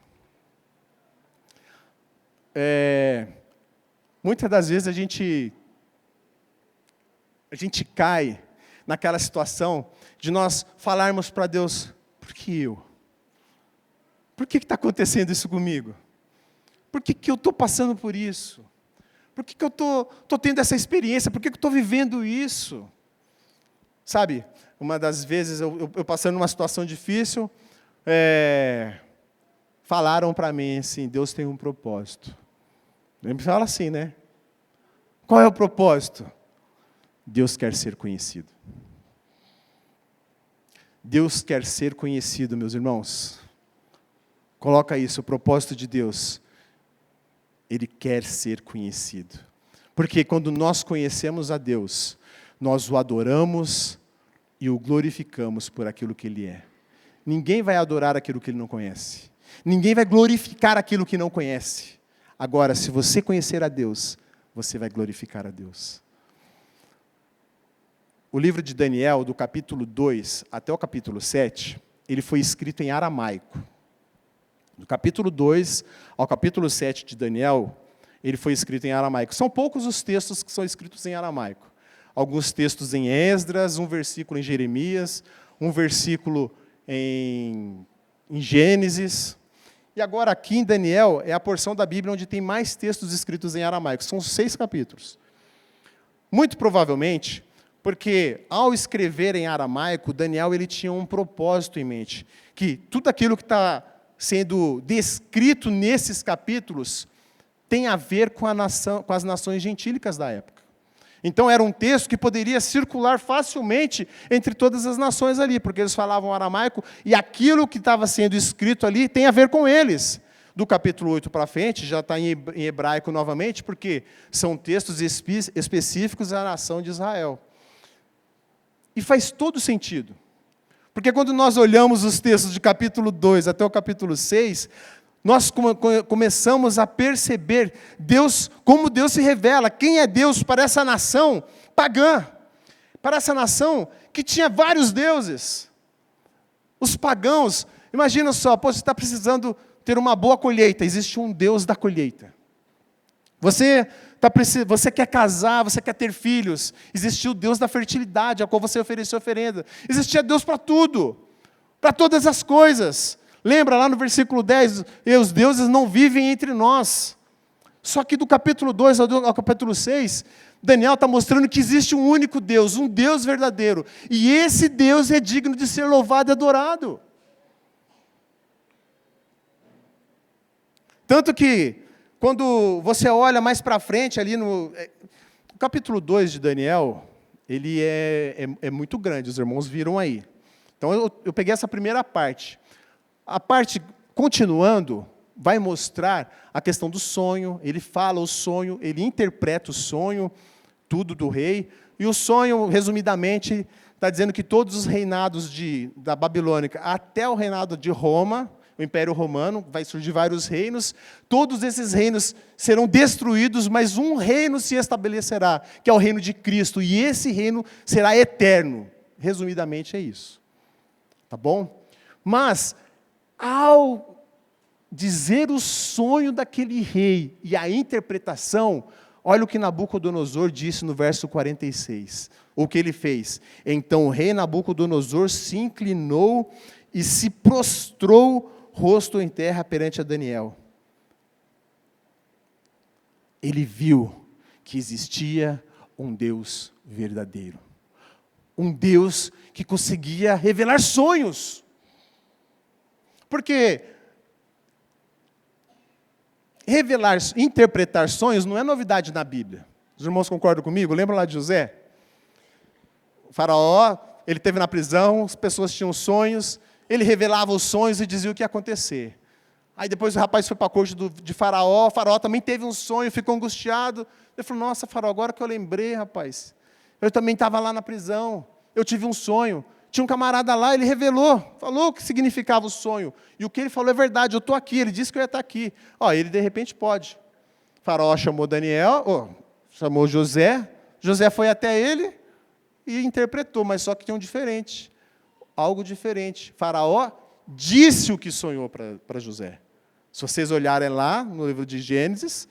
Muitas das vezes a gente cai naquela situação de nós falarmos para Deus, por que eu? Por que está acontecendo isso comigo? Por que eu estou passando por isso? Por que eu estou tendo essa experiência? Por que eu estou vivendo isso? Sabe, uma das vezes, eu passando numa situação difícil, falaram para mim assim, Deus tem um propósito. Ele fala assim, né? Qual é o propósito? Deus quer ser conhecido. Deus quer ser conhecido, meus irmãos. Coloca isso, o propósito de Deus. Ele quer ser conhecido. Porque quando nós conhecemos a Deus, nós o adoramos e o glorificamos por aquilo que Ele é. Ninguém vai adorar aquilo que Ele não conhece. Ninguém vai glorificar aquilo que não conhece. Agora, se você conhecer a Deus, você vai glorificar a Deus. O livro de Daniel, do capítulo 2 até o capítulo 7, ele foi escrito em aramaico. Do capítulo 2 ao capítulo 7 de Daniel, ele foi escrito em aramaico. São poucos os textos que são escritos em aramaico. Alguns textos em Esdras, um versículo em Jeremias, um versículo em Gênesis. E agora aqui em Daniel é a porção da Bíblia onde tem mais textos escritos em aramaico. São 6 capítulos. Muito provavelmente, porque ao escrever em aramaico, Daniel ele tinha um propósito em mente. Que tudo aquilo que está sendo descrito nesses capítulos tem a ver com as nações gentílicas da época. Então era um texto que poderia circular facilmente entre todas as nações ali, porque eles falavam aramaico, e aquilo que estava sendo escrito ali tem a ver com eles. Do capítulo 8 para frente, já está em hebraico novamente, porque são textos específicos à nação de Israel. E faz todo sentido. Porque quando nós olhamos os textos de capítulo 2 até o capítulo 6, nós começamos a perceber Deus, como Deus se revela, quem é Deus para essa nação pagã, para essa nação que tinha vários deuses. Os pagãos, imagina só, você está precisando ter uma boa colheita, existe um Deus da colheita. Você quer casar, você quer ter filhos, existia o Deus da fertilidade, ao qual você ofereceu oferenda. Existia Deus para tudo, para todas as coisas. Lembra lá no versículo 10, os deuses não vivem entre nós. Só que do capítulo 2 ao capítulo 6, Daniel está mostrando que existe um único Deus, um Deus verdadeiro. E esse Deus é digno de ser louvado e adorado. Tanto que, quando você olha mais para frente, ali no capítulo 2 de Daniel, ele é muito grande, os irmãos viram aí. Então, eu peguei essa primeira parte. A parte, continuando, vai mostrar a questão do sonho. Ele fala o sonho, ele interpreta o sonho, tudo do rei. E o sonho, resumidamente, está dizendo que todos os reinados da Babilônica até o reinado de Roma, o Império Romano, vai surgir vários reinos, todos esses reinos serão destruídos, mas um reino se estabelecerá, que é o reino de Cristo, e esse reino será eterno. Resumidamente é isso. Tá bom? Mas, ao dizer o sonho daquele rei e a interpretação, olha o que Nabucodonosor disse no verso 46. O que ele fez? Então o rei Nabucodonosor se inclinou e se prostrou rosto em terra perante a Daniel. Ele viu que existia um Deus verdadeiro. Um Deus que conseguia revelar sonhos. Porque interpretar sonhos não é novidade na Bíblia. Os irmãos concordam comigo? Lembram lá de José? O faraó, ele esteve na prisão, as pessoas tinham sonhos, ele revelava os sonhos e dizia o que ia acontecer. Aí depois o rapaz foi para a corte de Faraó, o Faraó também teve um sonho, ficou angustiado. Ele falou, nossa, Faraó, agora que eu lembrei, rapaz, eu também estava lá na prisão, eu tive um sonho. Tinha um camarada lá, ele revelou, falou o que significava o sonho. E o que ele falou é verdade, eu estou aqui, ele disse que eu ia estar aqui. Ele de repente pode. O faraó chamou chamou José, José foi até ele e interpretou, mas só que tem um diferente, algo diferente. O faraó disse o que sonhou para José. Se vocês olharem lá no livro de Gênesis,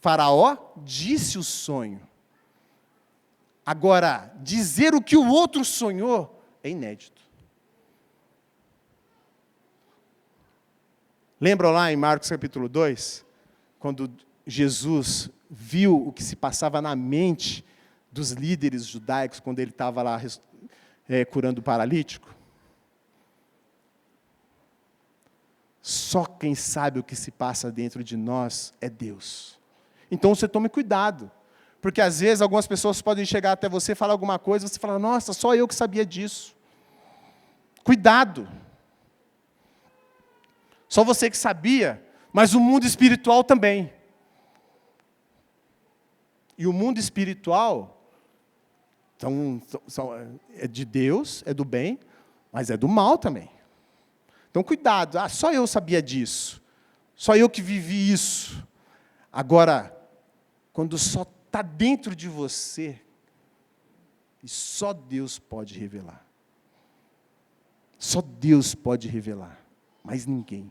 faraó disse o sonho. Agora, dizer o que o outro sonhou é inédito. Lembram lá em Marcos capítulo 2, quando Jesus viu o que se passava na mente dos líderes judaicos, quando ele estava lá curando o paralítico? Só quem sabe o que se passa dentro de nós é Deus. Então você tome cuidado. Porque às vezes algumas pessoas podem chegar até você e falar alguma coisa, você fala, nossa, só eu que sabia disso. Cuidado. Só você que sabia, mas o mundo espiritual também. E o mundo espiritual é de Deus, é do bem, mas é do mal também. Então cuidado, só eu sabia disso. Só eu que vivi isso. Agora, quando só está dentro de você, e só Deus pode revelar. Só Deus pode revelar, mais ninguém.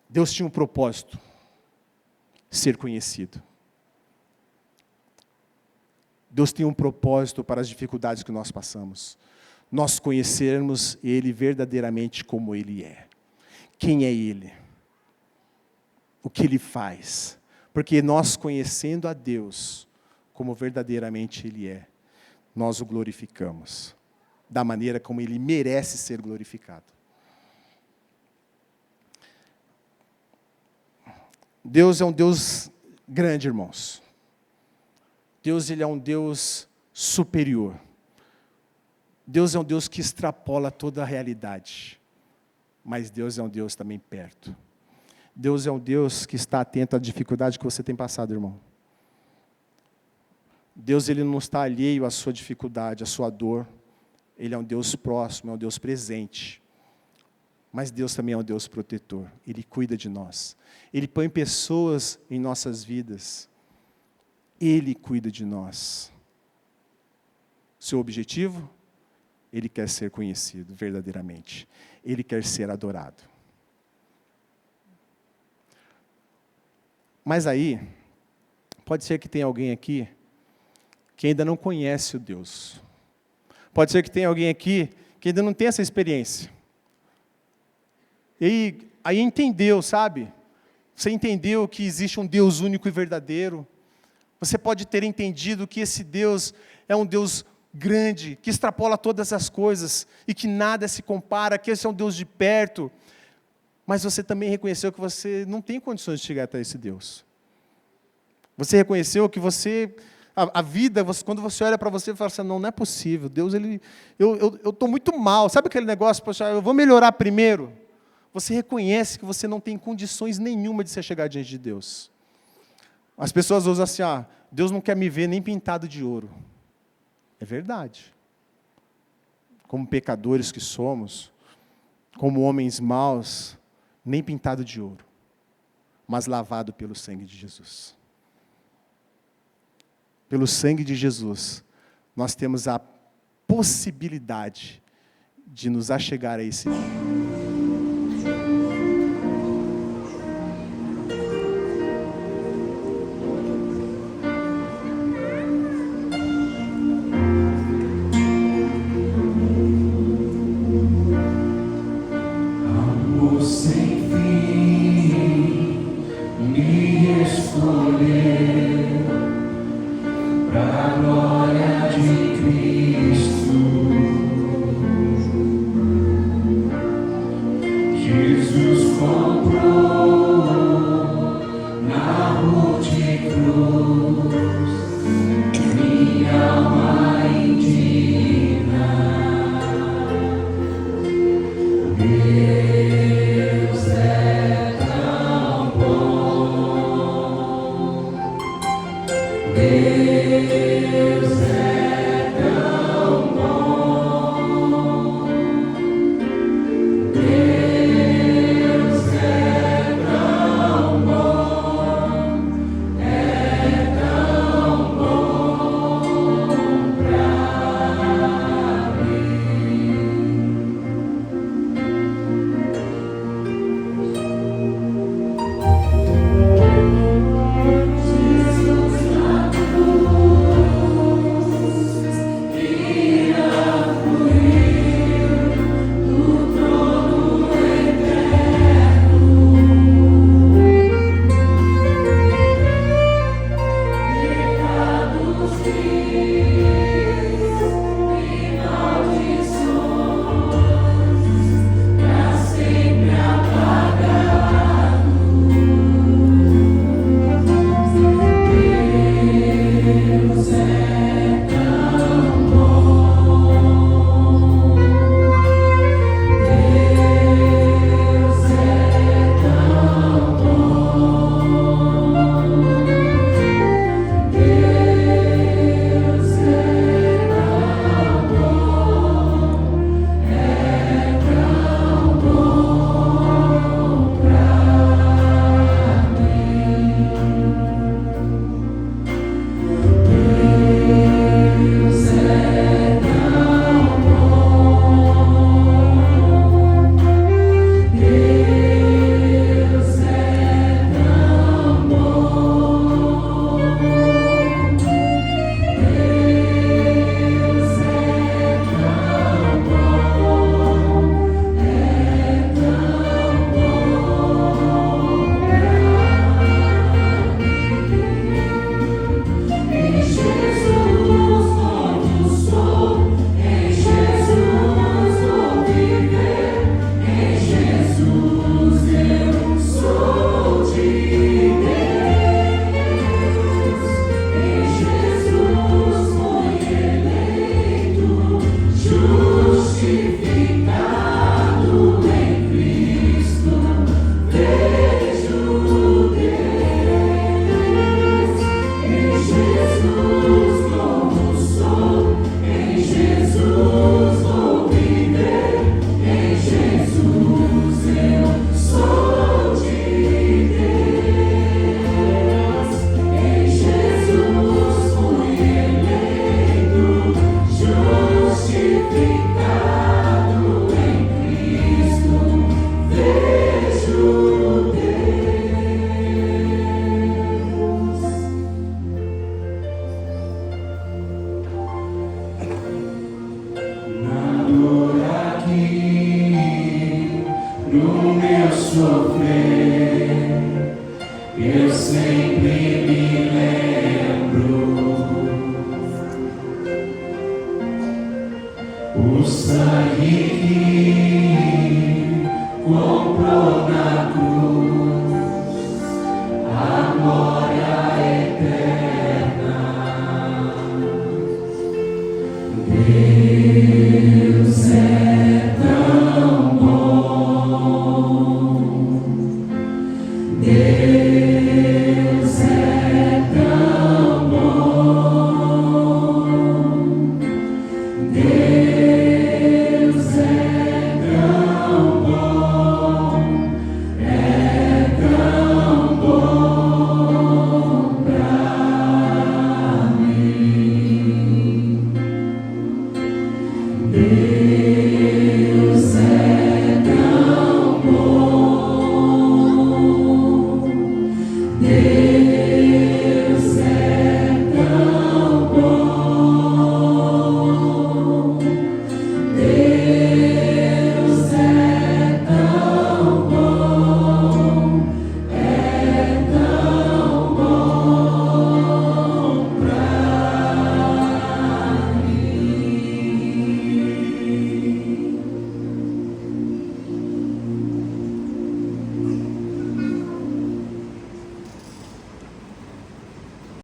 Deus tinha um propósito, ser conhecido. Deus tem um propósito para as dificuldades que nós passamos. nós conhecermos Ele verdadeiramente como Ele é. Quem é Ele? O que Ele faz? Porque nós conhecendo a Deus como verdadeiramente Ele é, nós o glorificamos da maneira como Ele merece ser glorificado. Deus é um Deus grande, irmãos. Deus, Ele é um Deus superior. Deus é um Deus que extrapola toda a realidade. Mas Deus é um Deus também perto. Deus é um Deus que está atento à dificuldade que você tem passado, irmão. Deus, Ele não está alheio à sua dificuldade, à sua dor. Ele é um Deus próximo, é um Deus presente. Mas Deus também é um Deus protetor. Ele cuida de nós. Ele põe pessoas em nossas vidas. Ele cuida de nós. Seu objetivo? Ele quer ser conhecido verdadeiramente. Ele quer ser adorado. Mas aí, pode ser que tenha alguém aqui que ainda não conhece o Deus. Pode ser que tenha alguém aqui que ainda não tem essa experiência. E aí entendeu, sabe? Você entendeu que existe um Deus único e verdadeiro. Você pode ter entendido que esse Deus é um Deus grande, que extrapola todas as coisas e que nada se compara, que esse é um Deus de perto. Mas você também reconheceu que você não tem condições de chegar até esse Deus. Você reconheceu que a vida, quando você olha para você e fala assim, não é possível, Deus, eu estou muito mal. Sabe aquele negócio, poxa, eu vou melhorar primeiro? Você reconhece que você não tem condições nenhuma de se chegar diante de Deus. As pessoas usam assim, Deus não quer me ver nem pintado de ouro. É verdade. Como pecadores que somos, como homens maus, nem pintado de ouro, mas lavado pelo sangue de Jesus. Pelo sangue de Jesus, nós temos a possibilidade de nos achegar a esse dia. Deus